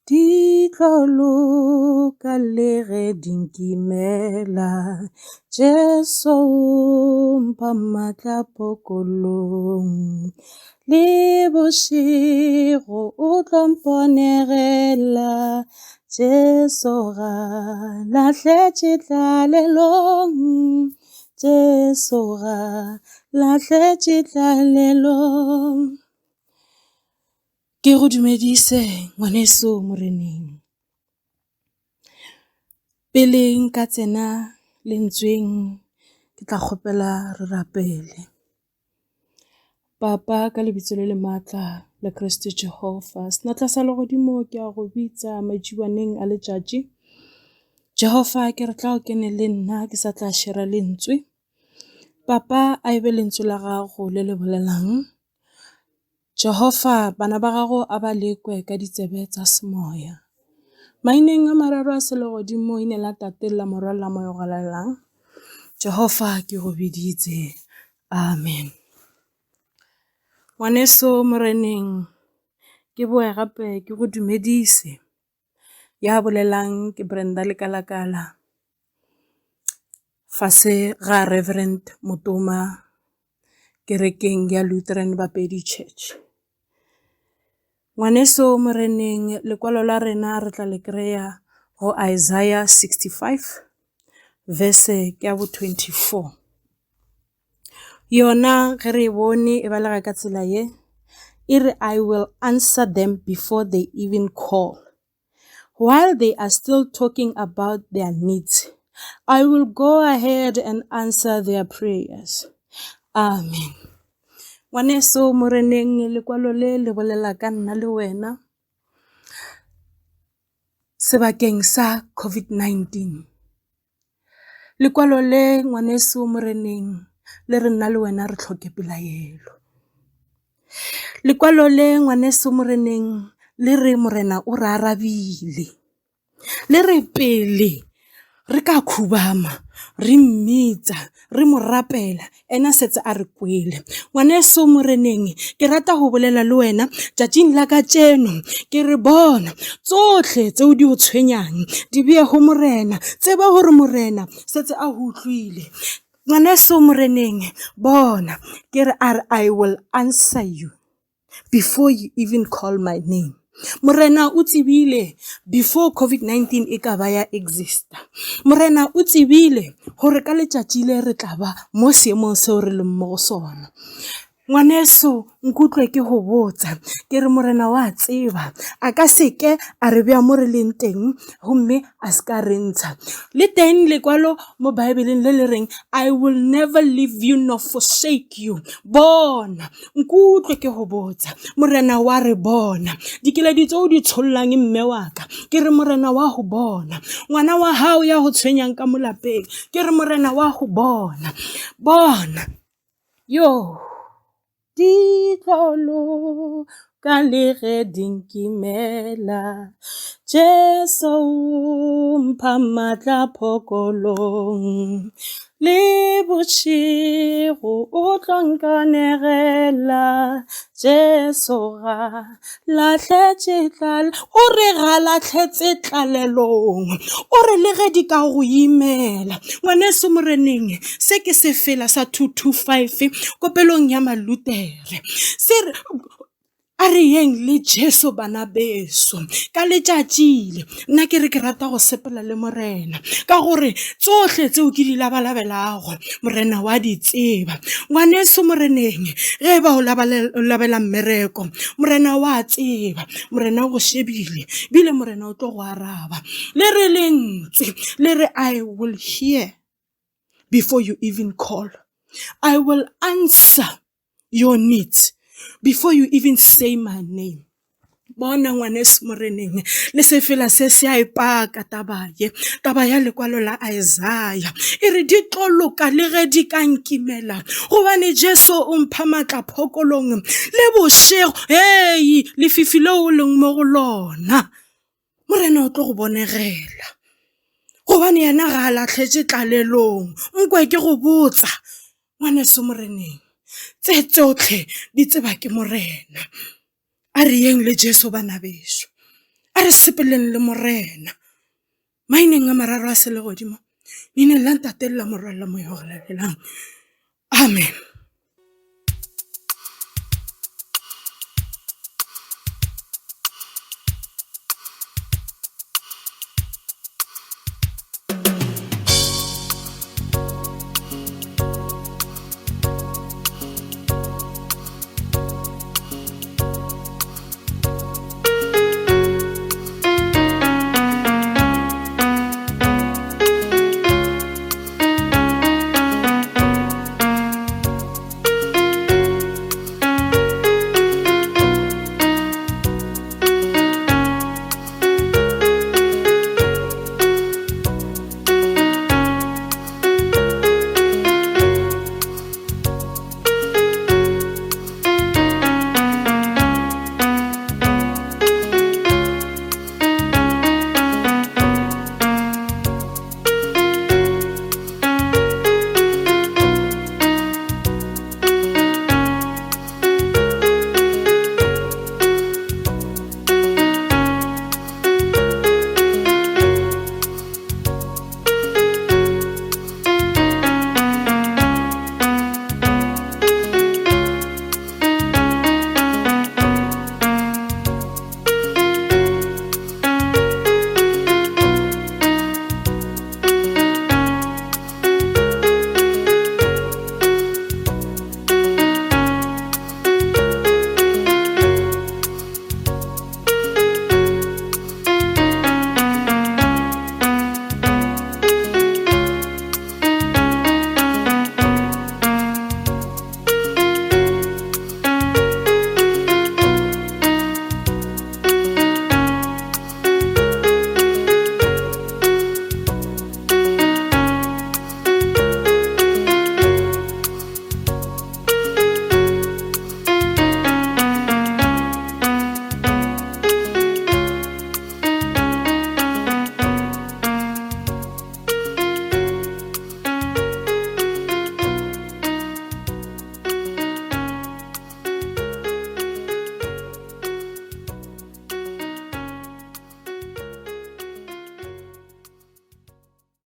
Di tlo loka le ge di nkimela, Jesu mpha maatla phokolong. Le bošego o tlo mponegela, Jesu ga lahletše tlalelong, Jesu ga lahletše tlalelong. Ke go dumedise ngwaneso moreneng. Pele nka tsena lentsweng ke tla kgopela re rapele. Papa, ka lebitso le le maatla la Kriste Jehova, senatla sa legodimo ke a go bitsa majibaneng a letšatši. Jehova, ke re tla o kene le nna ke sa tla šera lentswe. Papa, a ebe lentswe la gago le le bolelang. Jehova, bana ba gago a ba lekwe ka ditsebe tsa semoya. Maineng a mararo a selegodimo ine la tate la morwa la moya galalang. Jehova, ke go biditse. Amen. Ngwaneso moreneng, ke boe gape ke go dumedise. Ya bolelang ke Brenda Lekalakala, fase ga Reverend Motoma, kerekeng ya Lutheran Bapedi Church. Ngwaneso moreneng, lekwalo la rena re tla le kreya go Isaiah 65 verse ke ya bo 24. Yona ge re bone e balega ka tsela ye, ire I will answer them before they even call. While they are still talking about their needs, I will go ahead and answer their prayers. Amen. Ngwaneso moreneng, lekwalo le le bolela ka nna le wena sebakeng sa COVID-19. Lekwalo le ngwaneso moreneng le re nna le wena re tlhoke pelaelo. Lekwalo le ngwaneso moreneng le re morena o re arabile. Le re pele re ka khubama, re mmitsa, re mo rapela, ena setse a re kwele. Ngwaneso moreneng, ke rata go bolela le wena tšatšing la ka tšeno, ke re bona tsohle tseo di o tshwenyang di beye go morena, tseba gore morena setse a go utlwile. Ngwaneso moreneng, bona ke re I will answer you before you even call my name. Morena o tsebile before COVID-19 e ka ba ya exista. Morena o tsebile gore ka letšatši le re tla ba mo seemong seo re leng mo go sona. Ngwaneso, nkutlwe ke go botsa, ke re morena wa tseba, a ka seke a re bea mo re leng teng, gomme a se ka re ntsha. Le teng lekwalo mo Baebeleng le le reng, I will never leave you nor forsake you. Bona, nkutlwe ke go botsa, morena wa re bona. Dikeledi tseo di tshollang mme wa ka, ke re morena wa go bona. Ngwana wa hao ya go tshwenyang ka mo lapeng, ke re morena wa go bona. Bona, yo. Di tlo loka le ge di nkimela, Jesu mpha maatla phokolong. Le bošego o tlo nkanegela, Jesu ga lahletše o re ga lahletše tlalelong, o re le ge di ka go imela. Ngwaneso moreneng, se ke se fela sa 225 kopelong ya Malutere, se a re yeng le Jesu bana beso ka letšatšile. Nna ke re ke rata go sepela le morena ka gore tsohle tseo ke di labalabelago morena wa di tseba. Ngwaneso moreneng, ge ba o labela mmereko, morena wa tseba, morena o go shebile, bile morena o tlo go araba. Le re lentswe le re I will hear before you even call. I will answer your needs before you even say my name. Bona ngwaneso moreneng, le se fela se se a ipaka taba ya lekwalo la Isaiah. E re di tlo loka le ge di ka nkimela, gobane Jesu o mpha maatla phokolong. Le bošego, hei, lefifi leo o leng mo go lona, morena o tlo go bonegela, gobane yena ga a lahletše tlalelong. Nkwe ke go botsa, ngwaneso moreneng, tse tsotlhe di tseba ke morena. A re yeng le Jesu bana beso, a re sepeleng le morena maineng a mararo a selegodimo, leina la ntate la morwalla moya o go lalelang. Amen.